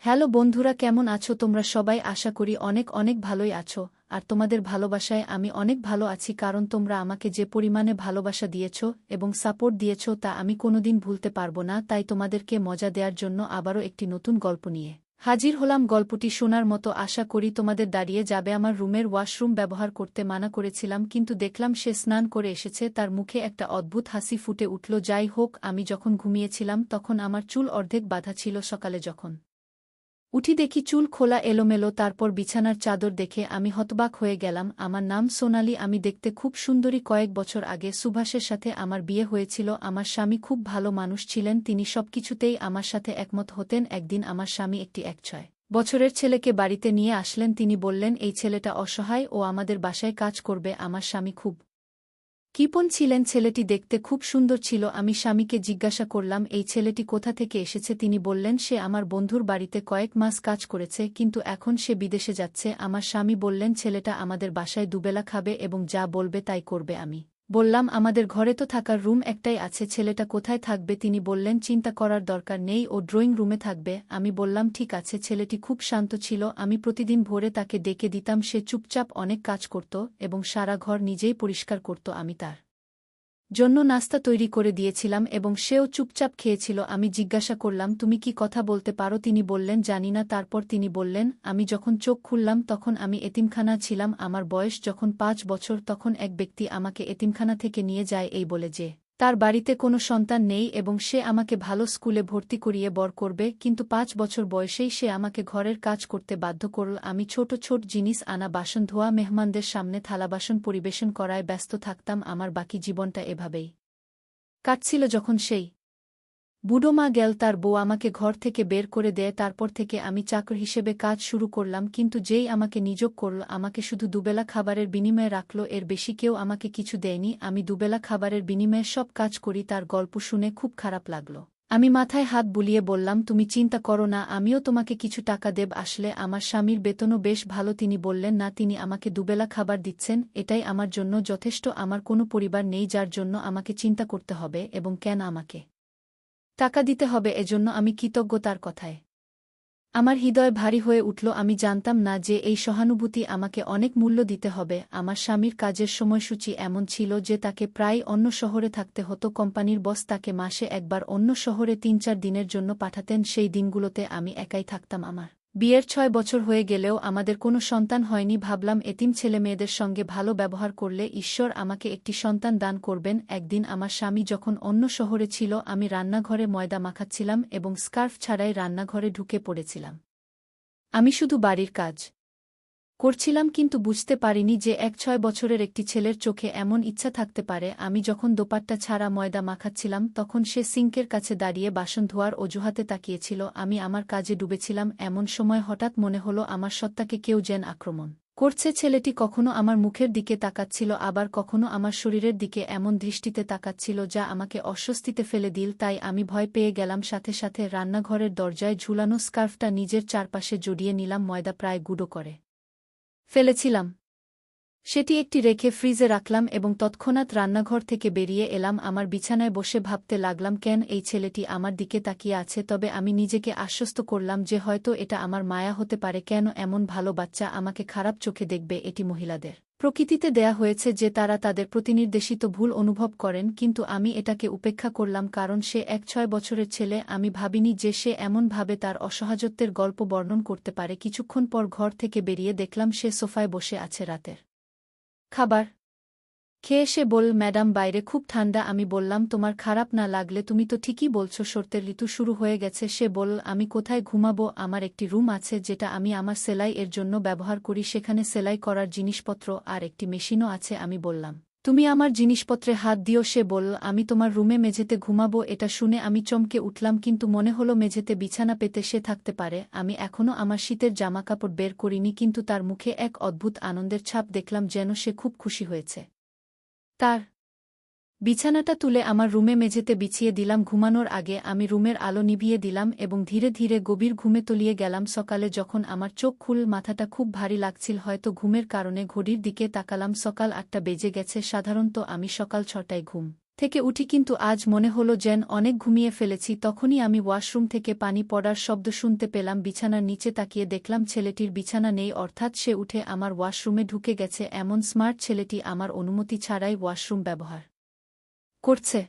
Hello বন্ধুরা, কেমন আছো তোমরা সবাই? আশা করি অনেক অনেক ভালোই আছো। আর তোমাদের ভালোবাসায় আমি অনেক ভালো আছি, কারণ তোমরা আমাকে যে পরিমাণে ভালোবাসা দিয়েছ এবং সাপোর্ট দিয়েছ তা আমি কোনোদিন ভুলতে পারবো না। তাই তোমাদেরকে মজা দেওয়ার জন্য আবারও একটি নতুন গল্প নিয়ে হাজির হলাম। গল্পটি শোনার মতো আশা করি তোমাদের দাঁড়িয়ে যাবে। আমার রুমের ওয়াশরুম ব্যবহার করতে মানা করেছিলাম, কিন্তু দেখলাম সে স্নান করে এসেছে। তার মুখে একটা অদ্ভুত হাসি ফুটে উঠল। যাই হোক, আমি যখন ঘুমিয়েছিলাম তখন আমার চুল অর্ধেক বাঁধা ছিল। সকালে যখন উঠি দেখি চুল খোলা এলোমেলো, তারপর বিছানার চাদর দেখে আমি হতবাক হয়ে গেলাম। আমার নাম সোনালি, আমি দেখতে খুব সুন্দরী। কয়েক বছর আগে সুভাষের সাথে আমার বিয়ে হয়েছিল। আমার স্বামী খুব ভালো মানুষ ছিলেন, তিনি সবকিছুতেই আমার সাথে একমত হতেন। একদিন আমার স্বামী একটি 6 বছরের ছেলেকে বাড়িতে নিয়ে আসলেন। তিনি বললেন এই ছেলেটা অসহায়, ও আমাদের বাসায় কাজ করবে। আমার স্বামী খুব কৃপণ ছিলেন। ছেলেটি দেখতে খুব সুন্দর ছিল। আমি স্বামীকে জিজ্ঞাসা করলাম এই ছেলেটি কোথা থেকে এসেছে। তিনি বললেন সে আমার বন্ধুর বাড়িতে কয়েক মাস কাজ করেছে, কিন্তু এখন সে বিদেশে যাচ্ছে। আমার স্বামী বললেন ছেলেটা আমাদের বাসায় দুবেলা খাবে এবং যা বলবে তাই করবে। আমি বললাম আমাদের ঘরে তো থাকার রুম একটাই আছে, ছেলেটা কোথায় থাকবে? তিনি বললেন চিন্তা করার দরকার নেই, ও ড্রয়িং রুমে থাকবে। আমি বললাম ঠিক আছে। ছেলেটি খুব শান্ত ছিল। আমি প্রতিদিন ভোরে তাকে ডেকে দিতাম। সে চুপচাপ অনেক কাজ করত এবং সারা ঘর নিজেই পরিষ্কার করত। আমি তার জন্য নাস্তা তৈরি করে দিয়েছিলাম এবং সেও চুপচাপ খেয়েছিল। আমি জিজ্ঞাসা করলাম তুমি কি কথা বলতে পারো? তিনি বললেন জানি না। তারপর তিনি বললেন আমি যখন চোখ খুললাম তখন আমি এতিমখানা ছিলাম। আমার বয়স যখন 5 বছর, তখন এক ব্যক্তি আমাকে এতিমখানা থেকে নিয়ে যায় এই বলে যে তার বাড়িতে কোনো সন্তান নেই এবং সে আমাকে ভালো স্কুলে ভর্তি করিয়ে বড় করবে, কিন্তু 5 বছর বয়সেই সে আমাকে ঘরের কাজ করতে বাধ্য করল। আমি ছোট ছোট জিনিস আনা, বাসন ধোয়া, মেহমানদের সামনে থালাবাসন পরিবেশন করায় ব্যস্ত থাকতাম। আমার বাকি জীবনটা এভাবেই কাটছিল। যখন সেই বুড়ো মা গেল, তার বউ আমাকে ঘর থেকে বের করে দেয়। তারপর থেকে আমি চাকর হিসেবে কাজ শুরু করলাম, কিন্তু যেই আমাকে নিয়োগ করল আমাকে শুধু দুবেলা খাবারের বিনিময়ে রাখল, এর বেশি কেউ আমাকে কিছু দেয়নি। আমি দুবেলা খাবারের বিনিময়ে সব কাজ করি। তার গল্প শুনে খুব খারাপ লাগল। আমি মাথায় হাত বুলিয়ে বললাম তুমি চিন্তা করো না, আমিও তোমাকে কিছু টাকা দেব। আসলে আমার স্বামীর বেতনও বেশ ভালো। তিনি বললেন না, তিনি আমাকে দুবেলা খাবার দিচ্ছেন, এটাই আমার জন্য যথেষ্ট। আমার কোনো পরিবার নেই যার জন্য আমাকে চিন্তা করতে হবে, এবং কেন আমাকে টাকা দিতে হবে এজন্য আমি কৃতজ্ঞ তার কথায়। আমার হৃদয় ভারী হয়ে উঠল। আমি জানতাম না যে এই সহানুভূতি আমাকে অনেক মূল্য দিতে হবে। আমার স্বামীর কাজের সময়সূচি এমন ছিল যে তাকে প্রায় অন্য শহরে থাকতে হতো। কোম্পানির বস তাকে মাসে একবার অন্য শহরে 3-4 দিনের জন্য পাঠাতেন। সেই দিনগুলোতে আমি একাই থাকতাম। আমার বিয়ের 6 বছর হয়ে গেলেও আমাদের কোনো সন্তান হয়নি। ভাবলাম এতিম ছেলেমেয়েদের সঙ্গে ভালো ব্যবহার করলে ঈশ্বর আমাকে একটি সন্তান দান করবেন। একদিন আমার স্বামী যখন অন্য শহরে ছিল, আমি রান্নাঘরে ময়দা মাখাচ্ছিলাম এবং স্কার্ফ ছাড়াই রান্নাঘরে ঢুকে পড়েছিলাম। আমি শুধু বাড়ির কাজ করছিলাম, কিন্তু বুঝতে পারিনি যে 6 বছরের একটি ছেলের চোখে এমন ইচ্ছা থাকতে পারে। আমি যখন দোপাট্টা ছাড়া ময়দা মাখাচ্ছিলাম তখন সে সিঙ্কের কাছে দাঁড়িয়ে বাসন ধোয়ার অজুহাতে তাকিয়েছিল। আমি আমার কাজে ডুবেছিলাম। এমন সময় হঠাৎ মনে হলো আমার সত্তাকে কেউ যেন আক্রমণ করছে। ছেলেটি কখনো আমার মুখের দিকে তাকাচ্ছিল, আবার কখনো আমার শরীরের দিকে এমন দৃষ্টিতে তাকাচ্ছিল যা আমাকে অস্বস্তিতে ফেলে দিল। তাই আমি ভয় পেয়ে গেলাম। সাথে সাথে রান্নাঘরের দরজায় ঝুলানো স্কার্ফটা নিজের চারপাশে জড়িয়ে নিলাম। ময়দা প্রায় গুঁড়ো করে ফেলেছিলাম। সেটি একটি রেখে ফ্রিজে রাখলাম এবং তৎক্ষণাৎ রান্নাঘর থেকে বেরিয়ে এলাম। আমার বিছানায় বসে ভাবতে লাগলাম কেন এই ছেলেটি আমার দিকে তাকিয়ে আছে। তবে আমি নিজেকে আশ্বস্ত করলাম যে হয়তো এটা আমার মায়া হতে পারে। কেন এমন ভালো বাচ্চা আমাকে খারাপ চোখে দেখবে? এটি মহিলাদের প্রকৃতিতে দেয়া হয়েছে যে তারা তাদের প্রতিনির্দেশিত ভুল অনুভব করেন, কিন্তু আমি এটাকে উপেক্ষা করলাম কারণ সে 6 বছরের ছেলে। আমি ভাবিনি যে সে এমনভাবে তার অসহায়ত্বের গল্প বর্ণন করতে পারে। কিছুক্ষণ পর ঘর থেকে বেরিয়ে দেখলাম সে সোফায় বসে আছে। রাতের খাবার খেয়ে সে বলল ম্যাডাম বাইরে খুব ঠান্ডা। আমি বললাম তোমার খারাপ না লাগলে? তুমি তো ঠিকই বলছো, শরতের ঋতু শুরু হয়ে গেছে। সে বলল আমি কোথায় ঘুমাবো? আমার একটি রুম আছে যেটা আমি আমার সেলাই এর জন্য ব্যবহার করি, সেখানে সেলাই করার জিনিসপত্র আর একটি মেশিনও আছে। আমি বললাম তুমি আমার জিনিসপত্রে হাত দিও। সে বলল আমি তোমার রুমে মেঝেতে ঘুমাবো। এটা শুনে আমি চমকে উঠলাম, কিন্তু মনে হলো মেঝেতে বিছানা পেতে সে থাকতে পারে। আমি এখনও আমার শীতের জামাকাপড় বের করিনি, কিন্তু তার মুখে এক অদ্ভুত আনন্দের ছাপ দেখলাম, যেন সে খুব খুশি হয়েছে। তার বিছানাটা তুলে আমার রুমে মেঝেতে বিছিয়ে দিলাম। ঘুমানোর আগে আমি রুমের আলো নিভিয়ে দিলাম এবং ধীরে ধীরে গভীর ঘুমে তলিয়ে গেলাম। সকালে যখন আমার চোখ খুল, মাথাটা খুব ভারী লাগছিল, হয়তো ঘুমের কারণে। ঘড়ির দিকে তাকালাম, সকাল 8টা বেজে গেছে। সাধারণত আমি সকাল 6টায় ঘুম থেকে উঠি কিন্তু আজ মনে হলো যেন অনেক ঘুমিয়ে ফেলেছি। তখনই আমি ওয়াশরুম থেকে পানি পড়ার শব্দ শুনতে পেলাম। বিছানার নিচে তাকিয়ে দেখলাম ছেলেটির বিছানা নেই, অর্থাৎ সে উঠে আমার ওয়াশরুমে ঢুকে গেছে। এমন স্মার্ট ছেলেটি আমার অনুমতি ছাড়াই ওয়াশরুম ব্যবহার করছে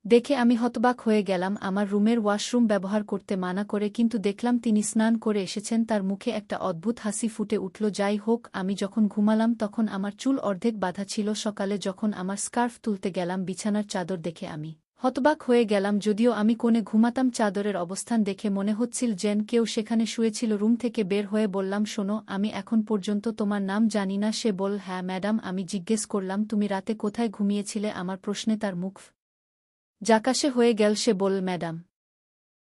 দেখে আমি হতবাক হয়ে গেলাম। আমার রুমের ওয়াশরুম ব্যবহার করতে মানা করে, কিন্তু দেখলাম তিনি স্নান করে এসেছেন। তার মুখে একটা অদ্ভুত হাসি ফুটে উঠল। যাই হোক, আমি যখন ঘুমালাম তখন আমার চুল অর্ধেক বাঁধা ছিল। সকালে যখন আমার স্কার্ফ তুলতে গেলাম, বিছানার চাদর দেখে আমি হতবাক হয়ে গেলাম। যদিও আমি কোণে ঘুমাতাম, চাদরের অবস্থান দেখে মনে হচ্ছিল যেন কেউ সেখানে শুয়েছিল। রুম থেকে বের হয়ে বললাম, শোনো, আমি এখন পর্যন্ত তোমার নাম জানি না। সে বলল, হ্যাঁ ম্যাডাম। আমি জিজ্ঞেস করলাম, তুমি রাতে কোথায় ঘুমিয়েছিলে? আমার প্রশ্নে তার মুখ জাকাশে হয়ে গেল। সে বলল, ম্যাডাম,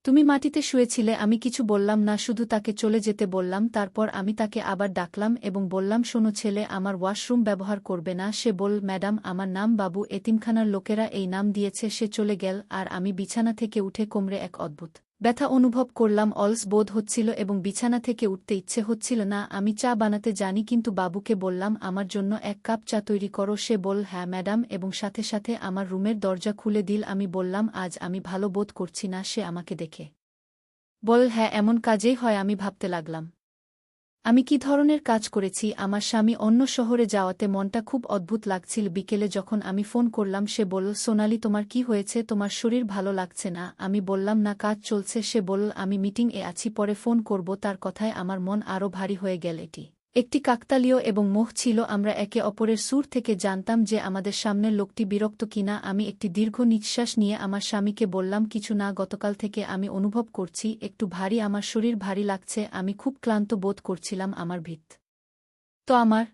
তুমি মাটিতে শুয়েছিলে। আমি কিছু বললাম না, শুধু তাকে চলে যেতে বললাম। তারপর আমি তাকে আবার ডাকলাম এবং বললাম, শোনো ছেলে, আমার ওয়াশরুম ব্যবহার করবে না। সে বলল, ম্যাডাম, আমার নাম বাবু, এতিমখানার লোকেরা এই নাম দিয়েছে। সে চলে গেল আর আমি বিছানা থেকে উঠে কোমরে এক অদ্ভুত ব্যথা অনুভব করলাম। অলস বোধ হচ্ছিল এবং বিছানা থেকে উঠতে ইচ্ছে হচ্ছিল না। আমি চা বানাতে জানি, কিন্তু বাবুকে বললাম, আমার জন্য এক কাপ চা তৈরি করো। সে বলল, হ্যাঁ ম্যাডাম, এবং সাথে সাথে আমার রুমের দরজা খুলে দিল। আমি বললাম, আজ আমি ভালো বোধ করছি না। সে আমাকে দেখে বলল, হ্যাঁ এমন কাজেই হয়। আমি ভাবতে লাগলাম, আমি কি ধরনের কাজ করেছি। আমার স্বামী অন্য শহরে যাওয়াতে মনটা খুব অদ্ভুত লাগছিল। বিকেলে যখন আমি ফোন করলাম, সে বলল, সোনালি, তোমার কি হয়েছে? তোমার শরীর ভালো লাগছে না? আমি বললাম, না, কাজ চলছে। সে বলল, আমি মিটিং এ আছি, পরে ফোন করব। তার কথায় আমার মন আরও ভারী হয়ে গেল। এটি একটি কাকতালীয় এবং মোহ ছিল। আমরা একে অপরের সুর থেকে জানতাম যে আমাদের সামনের লোকটি বিরক্ত কিনা। আমি একটি দীর্ঘ নিঃশ্বাস নিয়ে আমার স্বামীকে বললাম, কিছু না, গতকাল থেকে আমি অনুভব করছি একটু ভারী, আমার শরীর ভারী লাগছে। আমি খুব ক্লান্ত বোধ করছিলাম। আমার তো আমার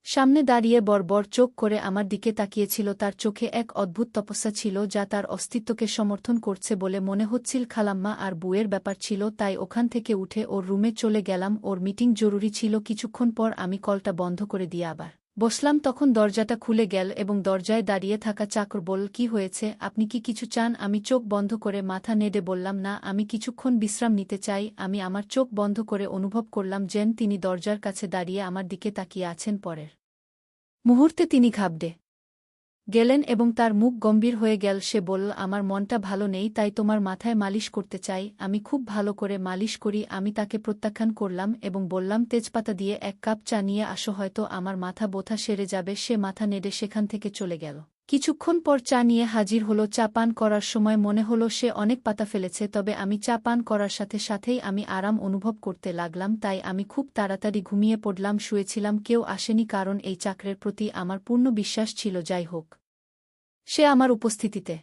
সামনে দাঁড়িয়ে বড় চোখ করে আমার দিকে তাকিয়েছিল। তার চোখে এক অদ্ভুত তপস্যা ছিল যা তার অস্তিত্বকে সমর্থন করছে বলে মনে হচ্ছিল। খালাম্মা আর বুয়ের ব্যাপার ছিল, তাই ওখান থেকে উঠে ওর রুমে চলে গেলাম। ওর মিটিং জরুরি ছিল। কিছুক্ষণ পর আমি কলটা বন্ধ করে দিয়ে আবার বসলাম। তখন দরজাটা খুলে গেল এবং দরজায় দাঁড়িয়ে থাকা চাকর বলল, কি হয়েছে? আপনি কি কিছু চান? আমি চোখ বন্ধ করে মাথা নেড়ে বললাম, না, আমি কিছুক্ষণ বিশ্রাম নিতে চাই। আমি আমার চোখ বন্ধ করে অনুভব করলাম যেন তিনি দরজার কাছে দাঁড়িয়ে আমার দিকে তাকিয়ে আছেন। পরের মুহূর্তে তিনি ঘাবড়ে গেলেন এবং তার মুখ গম্ভীর হয়ে গেল। সে বলল, আমার মনটা ভালো নেই, তাই তোমার মাথায় মালিশ করতে চাই। আমি খুব ভালো করে মালিশ করি। আমি তাকে প্রত্যাখ্যান করলাম এবং বললাম, তেজপাতা দিয়ে এক কাপ চা নিয়ে আসো, হয়তো আমার মাথা ব্যথা সেরে যাবে। সে মাথা নেড়ে সেখান থেকে চলে গেল। কিছুক্ষণ পর চা নিয়ে হাজির হলো। চা পান করার সময় মনে হলো সে অনেক পাতা ফেলেছে, তবে আমি চা পান করার সাথে সাথেই আমি আরাম অনুভব করতে লাগলাম। তাই আমি খুব তাড়াতাড়ি ঘুমিয়ে পড়লাম। শুয়েছিলাম, কেউ আসেনি, কারণ এই চাকরের প্রতি আমার পূর্ণ বিশ্বাস ছিল। যাই হোক, সে আমার উপস্থিতিতে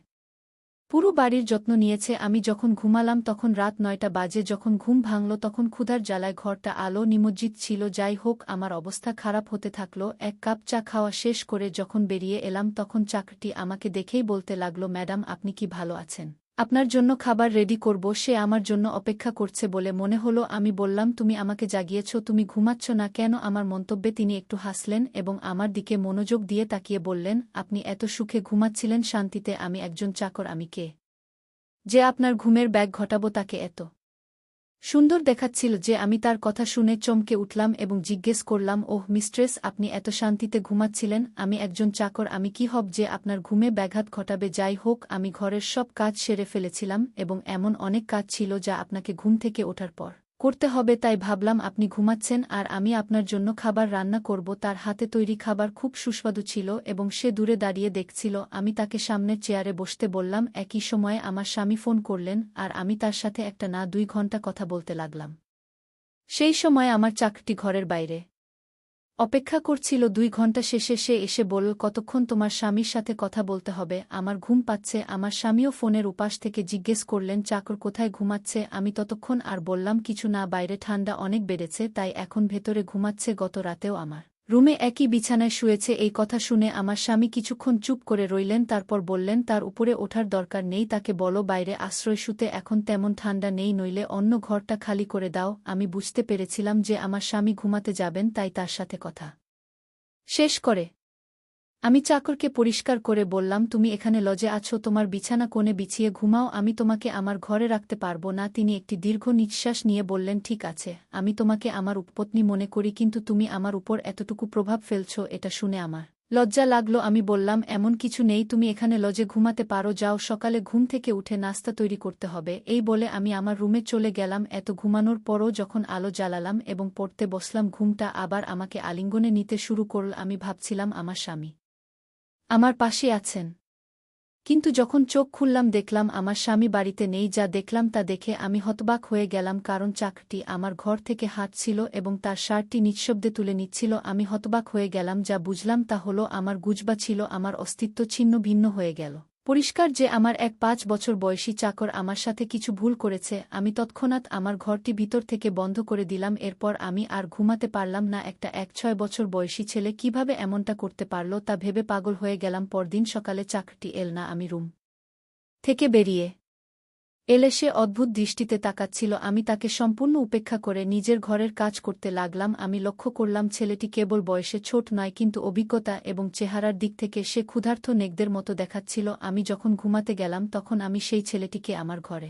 পুরো বাড়ির যত্ন নিয়েছে। আমি যখন ঘুমালাম তখন রাত 9টা বাজে। যখন ঘুম ভাঙল তখন ক্ষুধার জ্বালায় ঘরটা আলো নিমজ্জিত ছিল। যাই হোক, আমার অবস্থা খারাপ হতে থাকল। এক কাপ চা খাওয়া শেষ করে যখন বেরিয়ে এলাম তখন চাকরটি আমাকে দেখেই বলতে লাগল, ম্যাডাম, আপনি কি ভালো আছেন? আপনার জন্য খাবার রেডি করব। সে আমার জন্য অপেক্ষা করছে বলে মনে হলো। আমি বললাম, তুমি আমাকে জাগিয়েছ, তুমি ঘুমাচ্ছ না কেন? আমার মন্তব্যে তিনি একটু হাসলেন এবং আমার দিকে মনোযোগ দিয়ে তাকিয়ে বললেন, আপনি এত সুখে ঘুমাচ্ছিলেন শান্তিতে, আমি একজন চাকর, আমি কে যে আপনার ঘুমের ব্যাঘাত ঘটাবো? তাকে এত সুন্দর দেখাচ্ছিল যে আমি তার কথা শুনে চমকে উঠলাম এবং জিজ্ঞেস করলাম, ওহ মিস্ট্রেস, আপনি এত শান্তিতে ঘুমাচ্ছিলেন? আমি একজন চাকর, আমি কি হব যে আপনার ঘুমে ব্যাঘাত ঘটাবে? যাই হোক, আমি ঘরের সব কাজ সেরে ফেলেছিলাম এবং এমন অনেক কাজ ছিল যা আপনাকে ঘুম থেকে ওঠার পর করতে হবে। তাই ভাবলাম আপনি ঘুমাচ্ছেন আর আমি আপনার জন্য খাবার রান্না করব। তার হাতে তৈরি খাবার খুব সুস্বাদু ছিল এবং সে দূরে দাঁড়িয়ে দেখছিল। আমি তাকে সামনের চেয়ারে বসতে বললাম। একই সময়ে আমার স্বামী ফোন করলেন আর আমি তার সাথে 1 না 2 ঘন্টা কথা বলতে লাগলাম। সেই সময় আমার চাকরটি ঘরের বাইরে অপেক্ষা করছিল। 2 ঘন্টা শেষে সে এসে বলল, কতক্ষণ তোমার স্বামীর সাথে কথা বলতে হবে? আমার ঘুম পাচ্ছে। আমার স্বামীও ফোনের উপাস থেকে জিজ্ঞেস করলেন, চাকর কোথায় ঘুমাচ্ছে? আমি ততক্ষণ আর বললাম কিছু না, বাইরে ঠান্ডা অনেক বেড়েছে, তাই এখন ভেতরে ঘুমাচ্ছে। গত রাতেও আমার রুমে একই বিছানায় শুয়েছে। এই কথা শুনে আমার স্বামী কিছুক্ষণ চুপ করে রইলেন, তারপর বললেন, তার উপরে ওঠার দরকার নেই, তাকে বলো বাইরে আশ্রয় শুতে, এখন তেমন ঠান্ডা নেই, নইলে অন্য ঘরটা খালি করে দাও। আমি বুঝতে পেরেছিলাম যে আমার স্বামী ঘুমাতে যাবেন, তাই তার সাথে কথা শেষ করে আমি চাকরকে পরিষ্কার করে বললাম, তুমি এখানে লজে আছো, তোমার বিছানা কোণে বিছিয়ে ঘুমাও, আমি তোমাকে আমার ঘরে রাখতে পারবো না। তিনি একটি দীর্ঘ নিঃশ্বাস নিয়ে বললেন, ঠিক আছে, আমি তোমাকে আমার উপপত্নী মনে করি, কিন্তু তুমি আমার উপর এতটুকু প্রভাব ফেলছ, এটা শুনে আমার লজ্জা লাগলো, আমি বললাম, এমন কিছু নেই, তুমি এখানে লজে ঘুমাতে পারো, যাও, সকালে ঘুম থেকে উঠে নাস্তা তৈরি করতে হবে। এই বলে আমি আমার রুমে চলে গেলাম। এত ঘুমানোর পরও যখন আলো জ্বালালাম এবং পড়তে বসলাম, ঘুমটা আবার আমাকে আলিঙ্গনে নিতে শুরু করল। আমি ভাবছিলাম আমার স্বামী আমার পাশে আছেন, কিন্তু যখন চোখ খুললাম দেখলাম আমার স্বামী বাড়িতে নেই। যা দেখলাম তা দেখে আমি হতবাক হয়ে গেলাম, কারণ চাকরটি আমার ঘর থেকে হাঁটছিল এবং তার শার্টটি নিঃশব্দে তুলে নিচ্ছিল। আমি হতবাক হয়ে গেলাম। যা বুঝলাম তা হলো আমার গুজবা ছিল, আমার অস্তিত্ব ছিন্ন ভিন্ন হয়ে গেল। পরিষ্কার যে আমার এক 5 বছর বয়সী চাকর আমার সাথে কিছু ভুল করেছে। আমি তৎক্ষণাৎ আমার ঘরটি ভিতর থেকে বন্ধ করে দিলাম। এরপর আমি আর ঘুমাতে পারলাম না। একটা 6 বছর বয়সী ছেলে কিভাবে এমনটা করতে পারল তা ভেবে পাগল হয়ে গেলাম। পরদিন সকালে চাকরটি এল না। আমি রুম থেকে বেরিয়ে এলে সে অদ্ভুত দৃষ্টিতে তাকাচ্ছিল। আমি তাকে সম্পূর্ণ উপেক্ষা করে নিজের ঘরের কাজ করতে লাগলাম। আমি লক্ষ্য করলাম ছেলেটি কেবল বয়সে ছোট নয়, কিন্তু অভিজ্ঞতা এবং চেহারার দিক থেকে সে ক্ষুধার্ত নেকদের মতো দেখাচ্ছিল। আমি যখন ঘুমাতে গেলাম তখন আমি সেই ছেলেটিকে আমার ঘরে